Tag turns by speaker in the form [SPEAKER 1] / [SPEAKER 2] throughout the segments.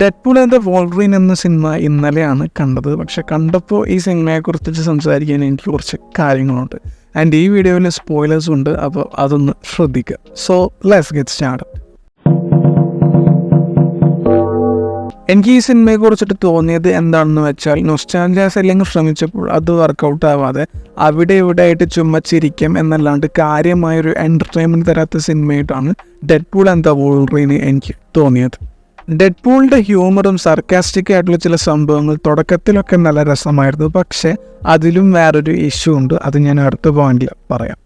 [SPEAKER 1] Deadpool and the wolverine എന്ന cinema ഇന്നലെയാണ് കണ്ടത്. പക്ഷെ കണ്ടപ്പോൾ ഈ സിനിമയെക്കുറിച്ച് സംസാരിക്കാൻ എനിക്ക് കുറച്ച് കാര്യങ്ങളുണ്ട്. ആൻഡ് ഈ വീഡിയോയിൽ സ്പോയിലേഴ്സും ഉണ്ട്, അപ്പോൾ അതൊന്ന് ശ്രദ്ധിക്കുക. So let's get started. എനിക്ക് ഈ സിനിമയെക്കുറിച്ചിട്ട് തോന്നിയത് എന്താണെന്ന് വെച്ചാൽ, നൊസ്റ്റാൾജിയ സെല്ലിങ് ശ്രമിച്ചപ്പോൾ അത് വർക്കൗട്ട് ആവാതെ അവിടെ ഇവിടെ ആയിട്ട് ചുമ്മാ ചിരിക്കാം എന്നല്ലാണ്ട് കാര്യമായൊരു എൻ്റർടൈൻമെൻറ്റ് തരാത്ത സിനിമയായിട്ടാണ് ഡെഡ്പൂൾ ആൻഡ് ദ വോൾവറിൻ എനിക്ക് തോന്നിയത്. ഡെഡ്പൂളിൻ്റെ ഹ്യൂമറും സർക്കാസ്റ്റിക് ആയിട്ടുള്ള ചില സംഭവങ്ങൾ തുടക്കത്തിലൊക്കെ നല്ല രസമായിരുന്നു. പക്ഷേ അതിലും വേറൊരു ഇഷ്യൂ ഉണ്ട്, അത് ഞാൻ അടുത്ത പോയിന്റിൽ പറയാം.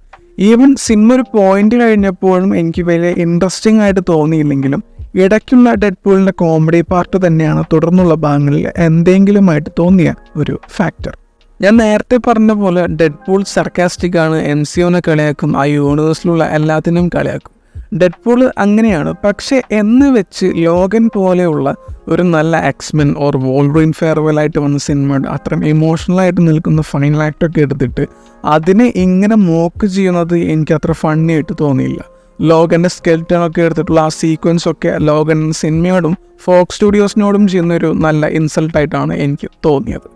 [SPEAKER 1] ഈവൻ സിനിമ ഒരു പോയിന്റ് കഴിഞ്ഞപ്പോഴും എനിക്ക് വലിയ ഇൻട്രസ്റ്റിംഗ് ആയിട്ട് തോന്നിയില്ലെങ്കിലും ഇടയ്ക്കുള്ള ഡെഡ്പൂളിൻ്റെ കോമഡി പാർട്ട് തന്നെയാണ് തുടർന്നുള്ള ഭാഗങ്ങളിൽ എന്തെങ്കിലുമായിട്ട് തോന്നിയ ഒരു ഫാക്ടർ. ഞാൻ നേരത്തെ പറഞ്ഞ പോലെ ഡെഡ്പൂൾ സർക്കാസ്റ്റിക് ആണ്, MCUവിനെ കളിയാക്കും, ആ യൂണിവേഴ്സിലുള്ള എല്ലാത്തിനും കളിയാക്കും. ഡെഡ്പൂൾ അങ്ങനെയാണ്. പക്ഷേ എന്ന് വെച്ച് ലോഗൻ പോലെയുള്ള ഒരു നല്ല എക്സ്മെൻ ഓർ വോൾവറിൻ ഫെയർവെൽ വന്ന സിനിമയുടെ അത്രയും ഇമോഷണലായിട്ട് നിൽക്കുന്ന ഫൈനൽ ആക്ടൊക്കെ എടുത്തിട്ട് അതിനെ ഇങ്ങനെ മോക്ക് ചെയ്യുന്നത് എനിക്ക് അത്ര ഫണ്ണി ആയിട്ട് തോന്നിയില്ല. ലോഗൻ്റെ സ്കെൽറ്റനൊക്കെ എടുത്തിട്ടുള്ള ആ സീക്വൻസ് ഒക്കെ ലോഗൻ സിനിമയോടും ഫോക്സ് സ്റ്റുഡിയോസിനോടും ചെയ്യുന്നൊരു നല്ല ഇൻസൾട്ടായിട്ടാണ് എനിക്ക് തോന്നിയത്.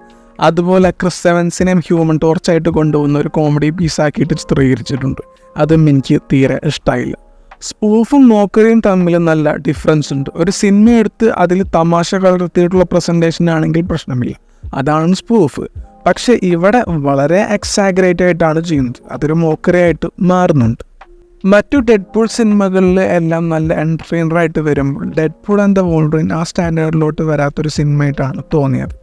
[SPEAKER 1] അതുപോലെ ക്രിസ് എവൻസിനെയും ഹ്യൂമൻ ടോർച്ചായിട്ട് കൊണ്ടുപോകുന്ന ഒരു കോമഡി പീസാക്കിയിട്ട് ചിത്രീകരിച്ചിട്ടുണ്ട്. അതും എനിക്ക് തീരെ ഇഷ്ടമായില്ല. സ്പൂഫും മോക്കറിയും തമ്മിൽ നല്ല ഡിഫറൻസ് ഉണ്ട്. ഒരു സിനിമ എടുത്ത് അതിൽ തമാശ കലർത്തിയിട്ടുള്ള പ്രസൻറ്റേഷൻ ആണെങ്കിൽ പ്രശ്നമില്ല, അതാണ് സ്പൂഫ്. പക്ഷേ ഇവിടെ വളരെ എക്സാഗ്രേറ്റ് ആയിട്ടാണ് ചെയ്യുന്നത്, അതൊരു മോക്കറിയായിട്ട് മാറുന്നുണ്ട്. മറ്റു ഡെഡ്പൂൾ സിനിമകളിൽ എല്ലാം നല്ല എൻ്റർടൈനറായിട്ട് വരുമ്പോൾ ഡെഡ്പൂൾ ആൻഡ് ദ വോൾവറിൻ ആ സ്റ്റാൻഡേർഡിലോട്ട് വരാത്തൊരു സിനിമയായിട്ടാണ് തോന്നിയത്.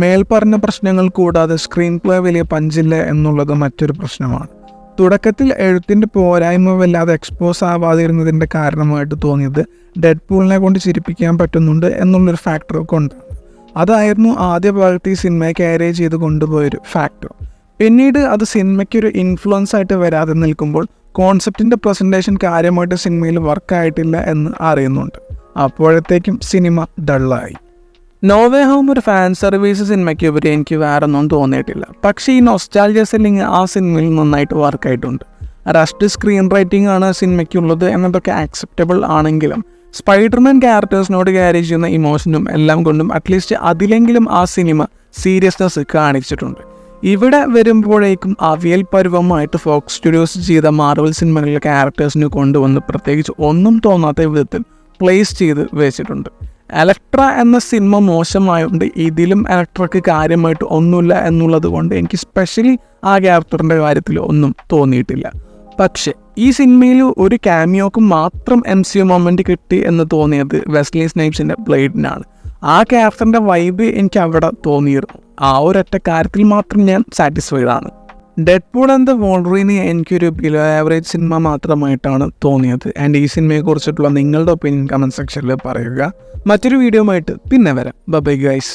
[SPEAKER 1] മേൽപ്പറഞ്ഞ പ്രശ്നങ്ങൾ കൂടാതെ സ്ക്രീൻ പ്ലേ വലിയ പഞ്ചില്ല എന്നുള്ളത് മറ്റൊരു പ്രശ്നമാണ്. തുടക്കത്തിൽ എഴുത്തിൻ്റെ പോരായ്മ വല്ലാതെ എക്സ്പോസ് ആവാതിരുന്നതിൻ്റെ കാരണമായിട്ട് തോന്നിയത് ഡെഡ്പൂളിനെ കൊണ്ട് ചിരിപ്പിക്കാൻ പറ്റുന്നുണ്ട് എന്നുള്ളൊരു ഫാക്ടർ കൊണ്ടാണ്. അതായിരുന്നു ആദ്യ ഭാഗത്ത് ഈ സിനിമയെ ക്യാരി ചെയ്ത് കൊണ്ടുപോയൊരു ഫാക്ടർ. പിന്നീട് അത് സിനിമയ്ക്കൊരു ഇൻഫ്ലുവൻസ് ആയിട്ട് വരാതെ നിൽക്കുമ്പോൾ കോൺസെപ്റ്റിൻ്റെ പ്രസൻറ്റേഷൻ കാര്യമായിട്ട് സിനിമയിൽ വർക്കായിട്ടില്ല എന്ന് അറിയുന്നുണ്ട്. അപ്പോഴത്തേക്കും സിനിമ ഡള്ളായി. നോ വേ ഹോം ഒരു ഫാൻ സർവീസ് സിനിമയ്ക്ക് ഉപരി എനിക്ക് വേറെ ഒന്നും തോന്നിയിട്ടില്ല. പക്ഷേ ഈ നൊസ്റ്റാൾജിയ സെല്ലിങ് ആ സിനിമയിൽ നന്നായിട്ട് വർക്കായിട്ടുണ്ട്. റഷ്ഡ് സ്ക്രീൻ റൈറ്റിംഗ് ആണ് സിനിമയ്ക്കുള്ളത് എന്നതൊക്കെ ആക്സെപ്റ്റബിൾ ആണെങ്കിലും സ്പൈഡർമാൻ ക്യാരക്ടേഴ്സിനോട് ക്യാരി ചെയ്യുന്ന ഇമോഷനും എല്ലാം കൊണ്ടും അറ്റ്ലീസ്റ്റ് അതിലെങ്കിലും ആ സിനിമ സീരിയസ്നെസ് കാണിച്ചിട്ടുണ്ട്. ഇവിടെ വരുമ്പോഴേക്കും അവിയൽ പരുവമായിട്ട് ഫോക്സ് സ്റ്റുഡിയോസ് ചെയ്ത മാർവൽ സിനിമകളിലെ ക്യാരക്ടേഴ്സിന് കൊണ്ടുവന്ന് പ്രത്യേകിച്ച് ഒന്നും തോന്നാത്ത വിധത്തിൽ പ്ലേസ് ചെയ്ത് വെച്ചിട്ടുണ്ട്. എലക്ട്ര എന്ന സിനിമ മോശമായതുകൊണ്ട് ഇതിലും എലക്ട്രയ്ക്ക് കാര്യമായിട്ട് ഒന്നുമില്ല എന്നുള്ളത് കൊണ്ട് എനിക്ക് സ്പെഷ്യലി ആ ക്യാരക്ടറിൻ്റെ കാര്യത്തിൽ ഒന്നും തോന്നിയിട്ടില്ല. പക്ഷേ ഈ സിനിമയിൽ ഒരു ക്യാമിയോക്ക് മാത്രം MCU മൊമെൻ്റ് കിട്ടി എന്ന് തോന്നിയത് വെസ്ലി സ്നൈപ്സിൻ്റെ ബ്ലേഡിനാണ്. ആ ക്യാരക്ടറിൻ്റെ വൈബ് എനിക്ക് അവിടെ തോന്നിയിരുന്നു. ആ ഒരൊറ്റ കാര്യത്തിൽ മാത്രം ഞാൻ സാറ്റിസ്ഫൈഡ് ആണ്. ഡെഡ്പൂൾ ആൻഡ് ദ വോൾവറിൻ എനിക്കൊരു ബിലോ ആവറേജ് സിനിമ മാത്രമായിട്ടാണ് തോന്നിയത്. ആൻഡ് ഈ സിനിമയെക്കുറിച്ചിട്ടുള്ള നിങ്ങളുടെ ഒപ്പീനിയൻ കമൻറ്റ് സെക്ഷനിൽ പറയുക. മറ്റൊരു വീഡിയോ ആയിട്ട് പിന്നെ വരാം. Bye guys.